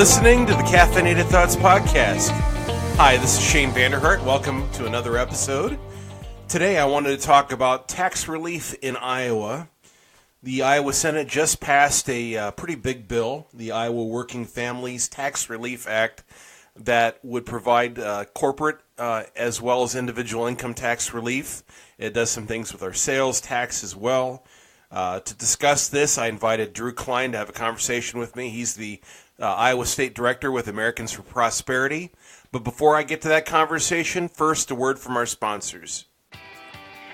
listening to the Caffeinated Thoughts Podcast. Hi, this is Shane Vander Hart. Welcome to another episode. Today I wanted to talk about tax relief in Iowa. The Iowa Senate just passed a pretty big bill, the Iowa Working Families Tax Relief Act, that would provide corporate as well as individual income tax relief. It does some things with our sales tax as well. To discuss this, I invited Drew Klein to have a conversation with me. He's the Iowa State Director with Americans for Prosperity. But before I get to that conversation, first a word from our sponsors.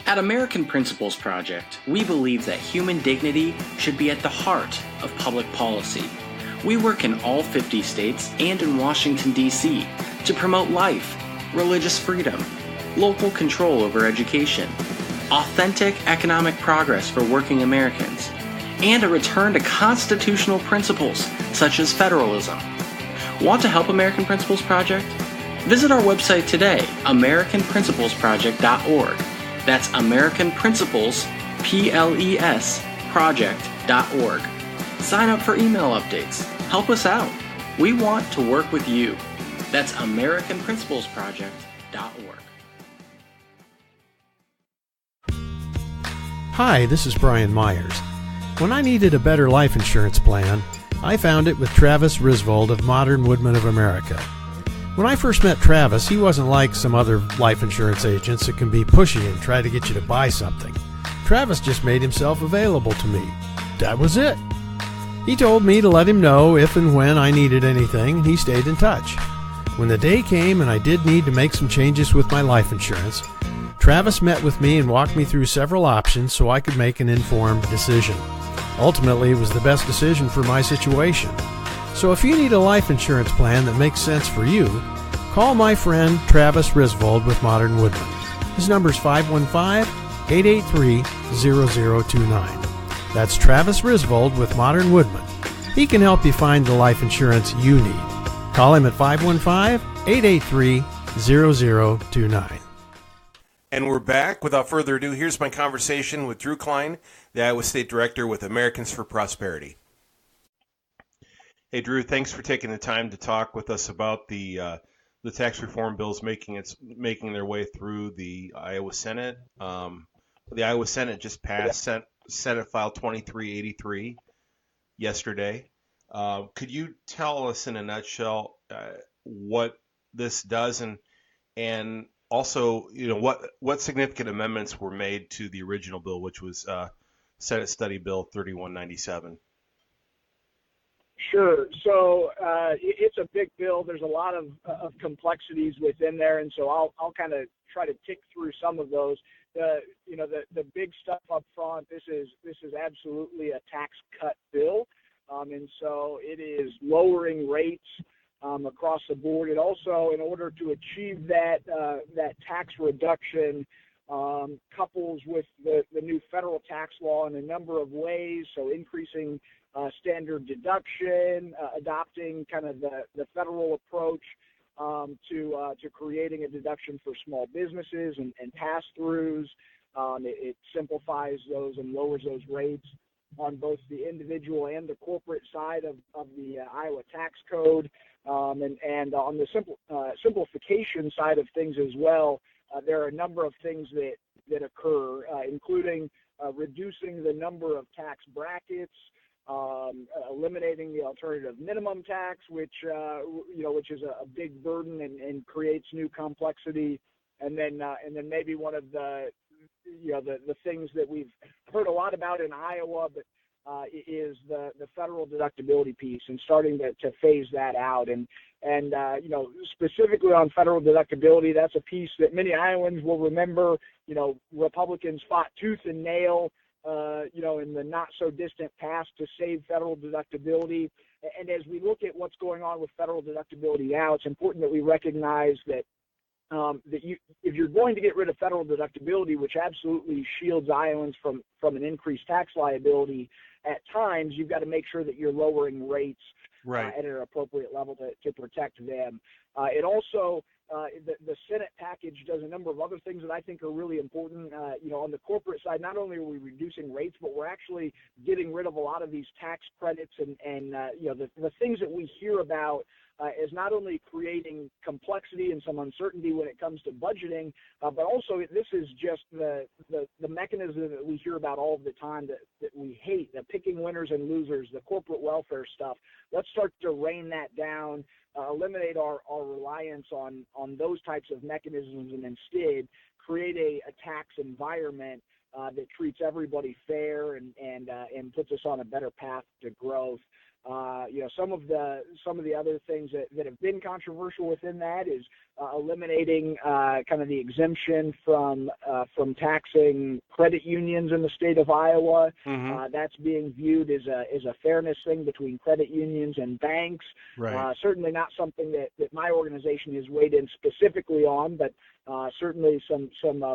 At American Principles Project, we believe that human dignity should be at the heart of public policy. We work in all 50 states and in Washington, D.C. to promote life, religious freedom, local control over education, authentic economic progress for working Americans, and a return to constitutional principles such as federalism. Want to help American Principles Project? Visit our website today, AmericanPrinciplesProject.org. That's American Principles, PLES, project.org. Sign up for email updates. Help us out. We want to work with you. That's AmericanPrinciplesProject.org. Hi, this is Brian Myers. When I needed a better life insurance plan, I found it with Travis Risvold of Modern Woodmen of America. When I first met Travis, he wasn't like some other life insurance agents that can be pushy and try to get you to buy something. Travis just made himself available to me. That was it. He told me to let him know if and when I needed anything, and he stayed in touch. When the day came and I did need to make some changes with my life insurance, Travis met with me and walked me through several options so I could make an informed decision. Ultimately, it was the best decision for my situation. So if you need a life insurance plan that makes sense for you, call my friend Travis Risvold with Modern Woodmen. His number is 515-883-0029. That's Travis Risvold with Modern Woodmen. He can help you find the life insurance you need. Call him at 515-883-0029. And we're back. Without further ado, here's my conversation with Drew Klein, the Iowa State Director with Americans for Prosperity. Hey, Drew, thanks for taking the time to talk with us about the tax reform bills making their way through the Iowa Senate. The Iowa Senate just passed Senate File 2383 yesterday. Could you tell us in a nutshell what this does and also, you know, what significant amendments were made to the original bill, which was Senate Study Bill 3197? Sure. So it's a big bill. There's a lot of complexities within there, and so I'll kind of try to tick through some of those. The big stuff up front. This is absolutely a tax cut bill, and so it is lowering rates across the board. It also, in order to achieve that tax reduction, couples with the new federal tax law in a number of ways. So increasing standard deduction, adopting kind of the federal approach to creating a deduction for small businesses and pass-throughs. It simplifies those and lowers those rates on both the individual and the corporate side of the Iowa tax code. And on the simplification side of things as well, there are a number of things that occur, including reducing the number of tax brackets, eliminating the alternative minimum tax, which is a big burden and creates new complexity, and then maybe one of the things that we've heard a lot about in Iowa, but is the federal deductibility piece and starting to phase that out. And specifically on federal deductibility, that's a piece that many Iowans will remember. Republicans fought tooth and nail, in the not so distant past to save federal deductibility. And as we look at what's going on with federal deductibility now, it's important that we recognize that if you're going to get rid of federal deductibility, which absolutely shields Iowans from an increased tax liability, at times you've got to make sure that you're lowering rates right. at an appropriate level to protect them. It also, the Senate package does a number of other things that I think are really important. On the corporate side, not only are we reducing rates, but we're actually getting rid of a lot of these tax credits and the things that we hear about is not only creating complexity and some uncertainty when it comes to budgeting, but also this is just the mechanism that we hear about all of the time that we hate, the picking winners and losers, the corporate welfare stuff. Let's start to rein that down, eliminate our reliance on those types of mechanisms, and instead create a tax environment that treats everybody fair and puts us on a better path to growth. Some of the other things that have been controversial within that is eliminating kind of the exemption from taxing credit unions in the state of Iowa. Mm-hmm. That's being viewed as a fairness thing between credit unions and banks. Right. Certainly not something that my organization has weighed in specifically on, but certainly some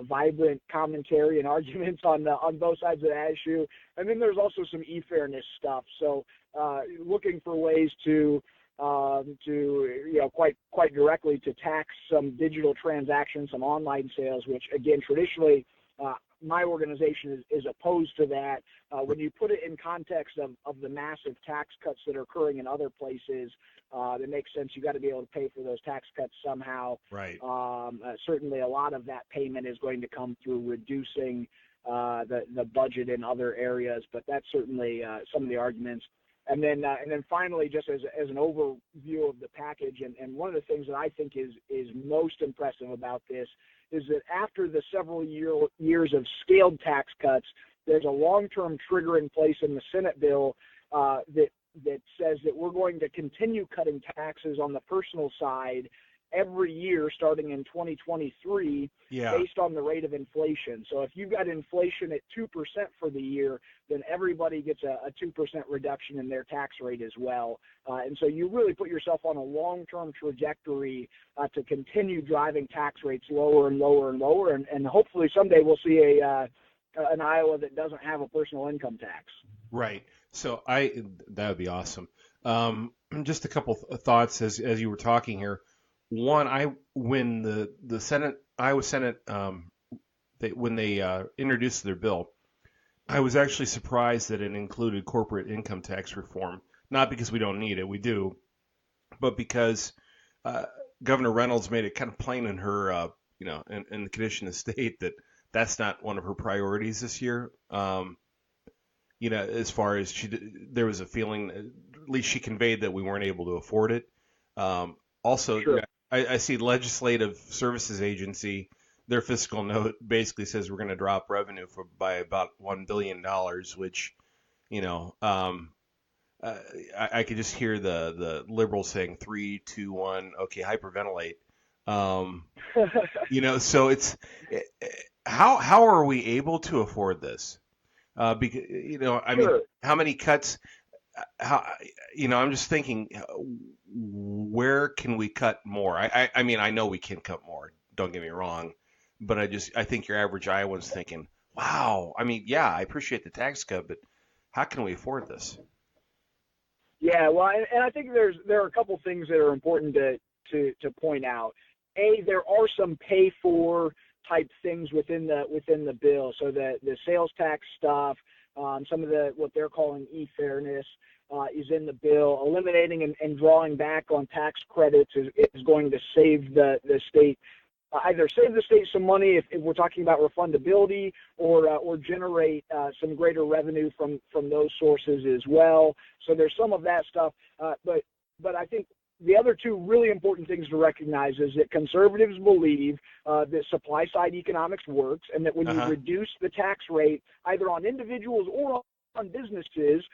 vibrant commentary and arguments on both sides of that issue. And then there's also some e-fairness stuff. So looking for ways to quite directly to tax some digital transactions, some online sales, which again traditionally my organization is opposed to that. When you put it in context of the massive tax cuts that are occurring in other places, it makes sense. You got to be able to pay for those tax cuts somehow. Right. Certainly, a lot of that payment is going to come through reducing the budget in other areas, but that's certainly some of the arguments. And then finally, just as an overview of the package, and one of the things that I think is most impressive about this is that after the several years of scaled tax cuts, there's a long-term trigger in place in the Senate bill that says that we're going to continue cutting taxes on the personal side every year starting in 2023 based on the rate of inflation. So if you've got inflation at 2% for the year, then everybody gets a 2% reduction in their tax rate as well. And so you really put yourself on a long-term trajectory to continue driving tax rates lower and lower and lower. And hopefully someday we'll see an Iowa that doesn't have a personal income tax. Right. So that would be awesome. Just a couple thoughts as you were talking here. One, when the Senate, Iowa Senate, when they introduced their bill, I was actually surprised that it included corporate income tax reform. Not because we don't need it, we do, but because Governor Reynolds made it kind of plain in her, in the condition of state that that's not one of her priorities this year. As far as there was a feeling, at least she conveyed that we weren't able to afford it. Also, sure. I see Legislative Services Agency, their fiscal note basically says we're going to drop revenue by about $1 billion, which, I could just hear the liberals saying 3, 2, 1, okay, hyperventilate. So it's how are we able to afford this? Because Sure. how many cuts? I'm just thinking, where can we cut more? I know we can cut more. Don't get me wrong, but I think your average Iowan's thinking, wow. I appreciate the tax cut, but how can we afford this? Yeah, well, and I think there are a couple things that are important to point out. There are some pay for type things within the bill. So the sales tax stuff, some of what they're calling e-fairness is in the bill. Eliminating and drawing back on tax credits is going to save the state, either save the state some money if we're talking about refundability, or generate some greater revenue from those sources as well. So there's some of that stuff, but I think the other two really important things to recognize is that conservatives believe that supply-side economics works, and that when you reduce the tax rate either on individuals or on businesses,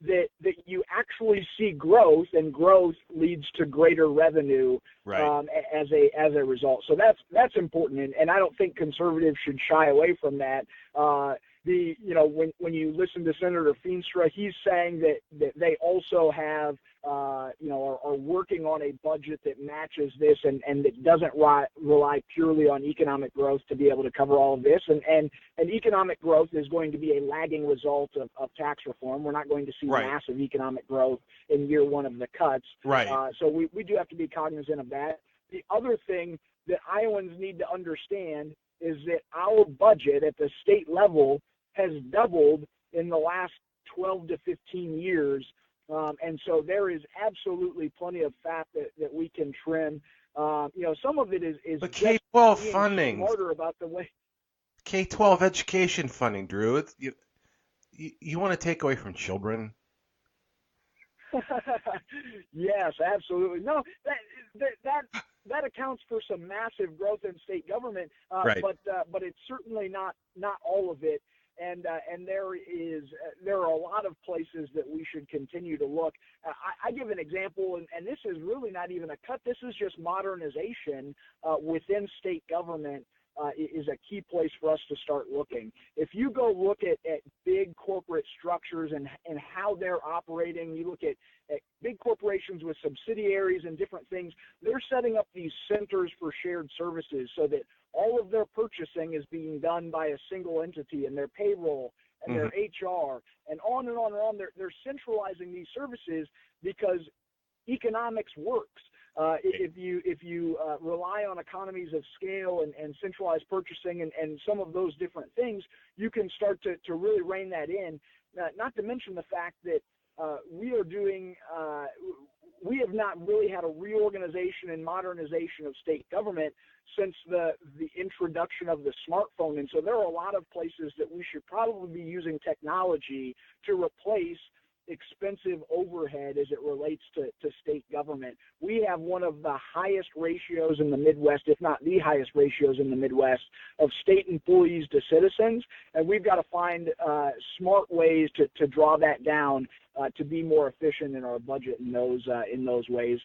that you actually see growth, and growth leads to greater revenue as a result. So that's important, and I don't think conservatives should shy away from that. When you listen to Senator Feenstra, he's saying that they also have are working on a budget that matches this and that doesn't rely purely on economic growth to be able to cover all of this. And economic growth is going to be a lagging result of tax reform. We're not going to see massive economic growth in year one of the cuts. Right. So we do have to be cognizant of that. The other thing that Iowans need to understand is that our budget at the state level has doubled in the last 12 to 15 years. And so there is absolutely plenty of fat that we can trim. Some of it is but just K-12 being funding. smarter about the way. K-12 education funding, Drew. You want to take away from children? Yes, absolutely. No, that accounts for some massive growth in state government, right. But it's certainly not all of it. And there are a lot of places that we should continue to look. I give an example, and this is really not even a cut. This is just modernization within state government. Is a key place for us to start looking. If you go look at big corporate structures and how they're operating, you look at big corporations with subsidiaries and different things, they're setting up these centers for shared services so that all of their purchasing is being done by a single entity, and their payroll and their HR and on and on and on. They're centralizing these services because economics works. If you rely on economies of scale and centralized purchasing and some of those different things, you can start to really rein that in. Not to mention the fact that we have not really had a reorganization and modernization of state government since the introduction of the smartphone. And so there are a lot of places that we should probably be using technology to replace expensive overhead as it relates to state government. We have one of the highest ratios in the Midwest, if not the highest ratios in the Midwest, of state employees to citizens, and we've got to find smart ways to draw that down to be more efficient in our budget in those ways.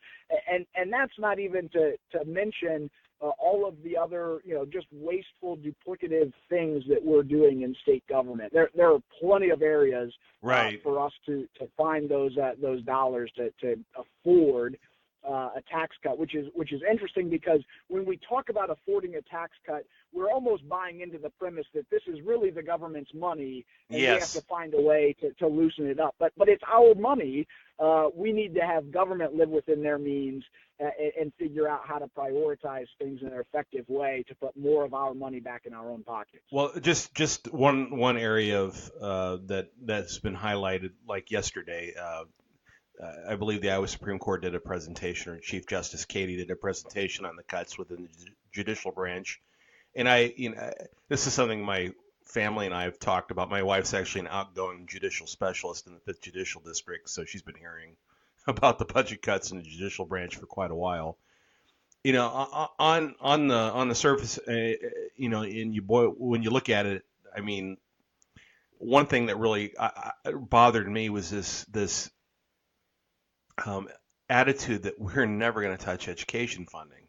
And that's not even to mention all of the other, just wasteful, duplicative things that we're doing in state government. There are plenty of areas for us to find those dollars to afford a tax cut, which is interesting because when we talk about affording a tax cut, we're almost buying into the premise that this is really the government's money, and we have to find a way to loosen it up. But it's our money. We need to have government live within their means and figure out how to prioritize things in an effective way to put more of our money back in our own pockets. Well, just one area of that's been highlighted, like yesterday. I believe the Iowa Supreme Court did a presentation, or Chief Justice Katie did a presentation on the cuts within the judicial branch. And this is something my family and I have talked about. My wife's actually an outgoing judicial specialist in the 5th Judicial District, so she's been hearing about the budget cuts in the judicial branch for quite a while. On the surface, when you look at it, I mean, one thing that really bothered me was this attitude that we're never going to touch education funding,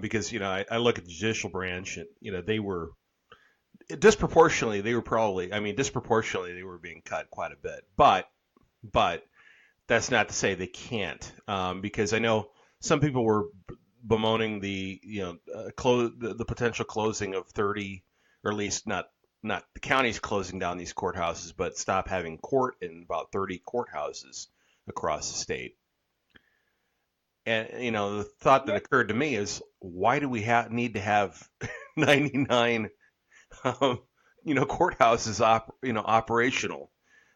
because I look at the judicial branch and they were disproportionately they were being cut quite a bit, but that's not to say they can't, because I know some people were bemoaning the the potential closing of 30, or at least not the counties closing down these courthouses, but stop having court in about 30 courthouses across the state. And the thought that occurred to me is, why do we need to have 99 courthouses operational?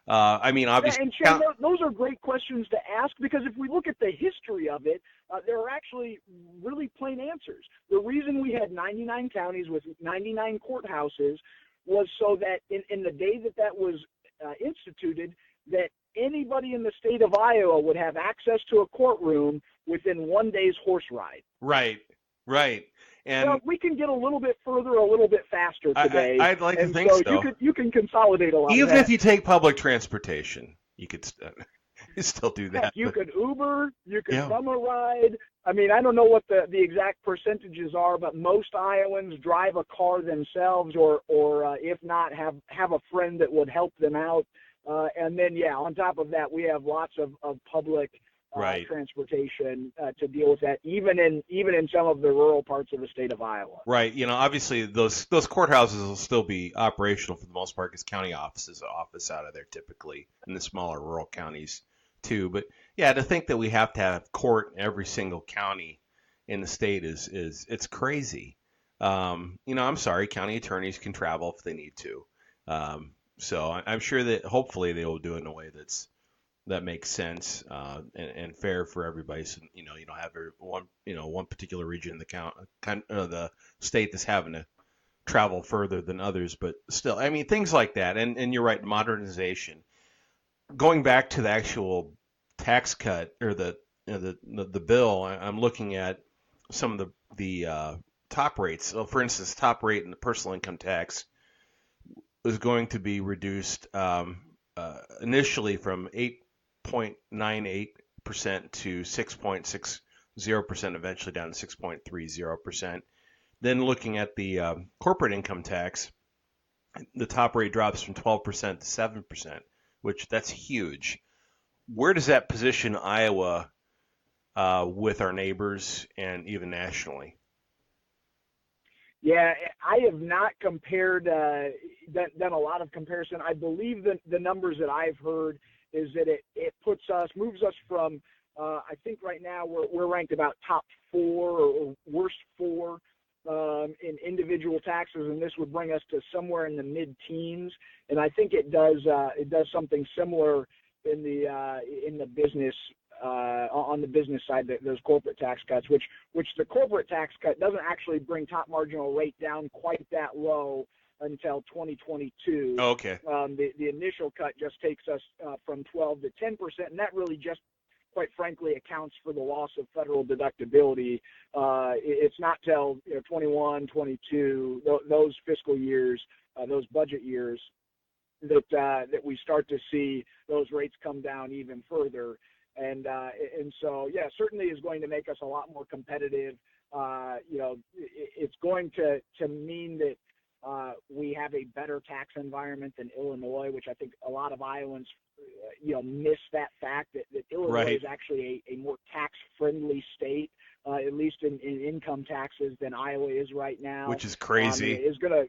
I mean, obviously, and Shane, those are great questions to ask, because if we look at the history of it, there are actually really plain answers. The reason we had 99 counties with 99 courthouses was so that in the day that was instituted, that anybody in the state of Iowa would have access to a courtroom within one day's horse ride. Right. And we can get a little bit further, a little bit faster today. I'd like to think so. You can consolidate a lot. Even if you take public transportation, you could still do that. You could Uber, you could bum a ride. I mean, I don't know what the exact percentages are, but most Iowans drive a car themselves, or if not, have a friend that would help them out. And then, on top of that, we have lots of public Right. transportation to deal with that, even in some of the rural parts of the state of Iowa. Right. Obviously those courthouses will still be operational for the most part because county offices office out of there typically in the smaller rural counties too. But yeah, to think that we have to have court in every single county in the state is it's crazy. I'm sorry, county attorneys can travel if they need to. So I'm sure that hopefully they will do it in a way that makes sense and fair for everybody. So you don't have one particular region in the state that's having to travel further than others. But still, I mean, things like that. And you're right, modernization. Going back to the actual tax cut or the bill, I'm looking at some of the top rates. So for instance, top rate in the personal income tax is going to be reduced initially from 8.98% to 6.60%, eventually down to 6.30%. Then looking at the corporate income tax, the top rate drops from 12% to 7%, which that's huge. Where does that position Iowa with our neighbors and even nationally? Yeah, I have not compared, done a lot of comparison. I believe that the numbers that I've heard is that it moves us from, I think right now we're ranked about top 4 or worst 4 in individual taxes, and this would bring us to somewhere in the mid-teens. And I think it does something similar in the business. On the business side, those corporate tax cuts, which the corporate tax cut doesn't actually bring top marginal rate down quite that low until 2022. Oh, okay. The initial cut just takes us from 12 to 10%, and that really just, quite frankly, accounts for the loss of federal deductibility. It's not till 21, 22, those fiscal years, those budget years, that we start to see those rates come down even further. And so, certainly is going to make us a lot more competitive. It's going to mean that we have a better tax environment than Illinois, which I think a lot of Iowans, miss that fact that Illinois Right. is actually a more tax-friendly state, at least in income taxes, than Iowa is right now. Which is crazy. It's going to...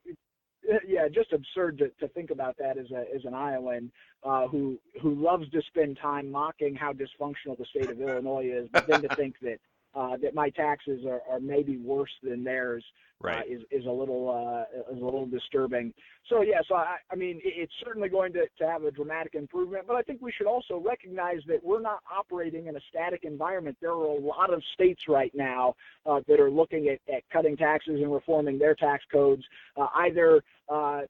Yeah, just absurd to think about that as an Iowan who loves to spend time mocking how dysfunctional the state of Illinois is, but then to think that my taxes are maybe worse than theirs, Right. is a little disturbing. So I mean, it's certainly going to have a dramatic improvement, but I think we should also recognize that we're not operating in a static environment. There are a lot of states right now that are looking at cutting taxes and reforming their tax codes, either for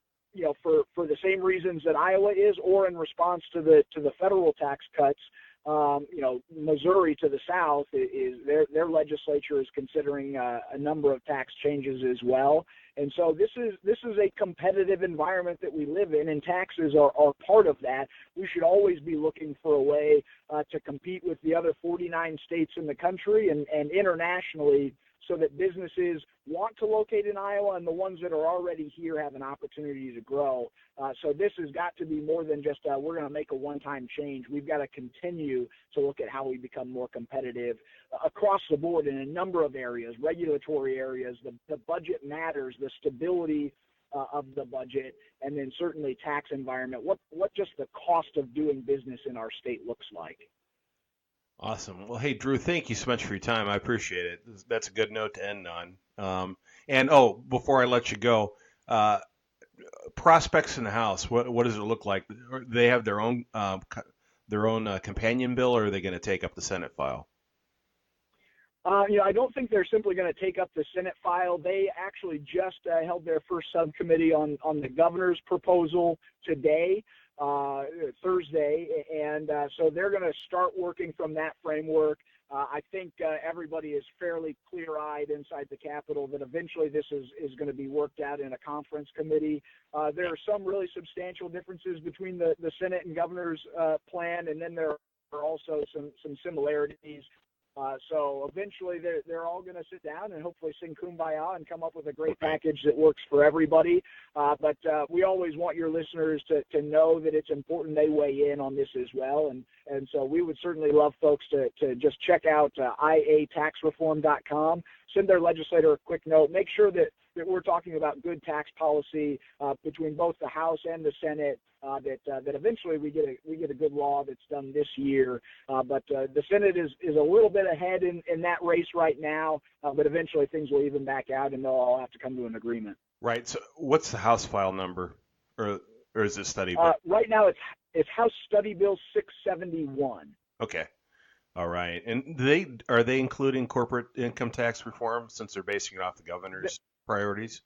the same reasons that Iowa is, or in response to the federal tax cuts. Missouri to the south is their legislature is considering a number of tax changes as well. And so this is a competitive environment that we live in, and taxes are part of that. We should always be looking for a way to compete with the other 49 states in the country and internationally, so that businesses want to locate in Iowa, and the ones that are already here have an opportunity to grow. So this has got to be more than just we're going to make a one-time change. We've got to continue to look at how we become more competitive across the board in a number of areas, regulatory areas. The budget matters, the stability of the budget, and then certainly tax environment, what just the cost of doing business in our state looks like. Awesome. Well, hey, Drew, thank you so much for your time. I appreciate it. That's a good note to end on. Before I let you go, prospects in the House, what does it look like? Do they have their own companion bill, or are they going to take up the Senate file? I don't think they're simply going to take up the Senate file. They actually just held their first subcommittee on the governor's proposal today. Thursday, and so they're going to start working from that framework. I think everybody is fairly clear-eyed inside the Capitol that eventually this is going to be worked out in a conference committee. There are some really substantial differences between the Senate and governor's plan, and then there are also some similarities. So eventually they're all going to sit down and hopefully sing Kumbaya and come up with a great package that works for everybody. But we always want your listeners to know that it's important they weigh in on this as well. And so we would certainly love folks to just check out iataxreform.com, send their legislator a quick note, make sure that we're talking about good tax policy between both the House and the Senate, that eventually we get a good law that's done this year. But the Senate is a little bit ahead in that race right now, but eventually things will even back out and they'll all have to come to an agreement. Right. So what's the House file number, or is it study bill? Right now it's House Study Bill 671. Okay. All right. And are they including corporate income tax reform since they're basing it off the governor's priorities?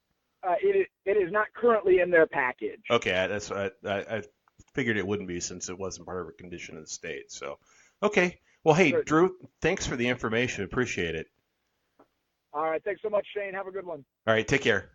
It is not currently in their package. Okay, that's I figured it wouldn't be since it wasn't part of a condition of the state. So, okay. Well, hey, sure. Drew, thanks for the information. Appreciate it. All right. Thanks so much, Shane. Have a good one. All right. Take care.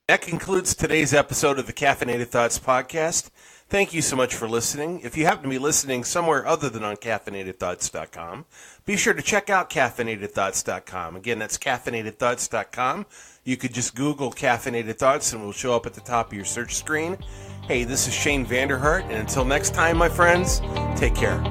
That concludes today's episode of the Caffeinated Thoughts Podcast. Thank you so much for listening. If you happen to be listening somewhere other than on caffeinatedthoughts.com, be sure to check out caffeinatedthoughts.com. Again, that's caffeinatedthoughts.com. You could just Google Caffeinated Thoughts and it will show up at the top of your search screen. Hey, this is Shane Vander Hart, and until next time, my friends, take care.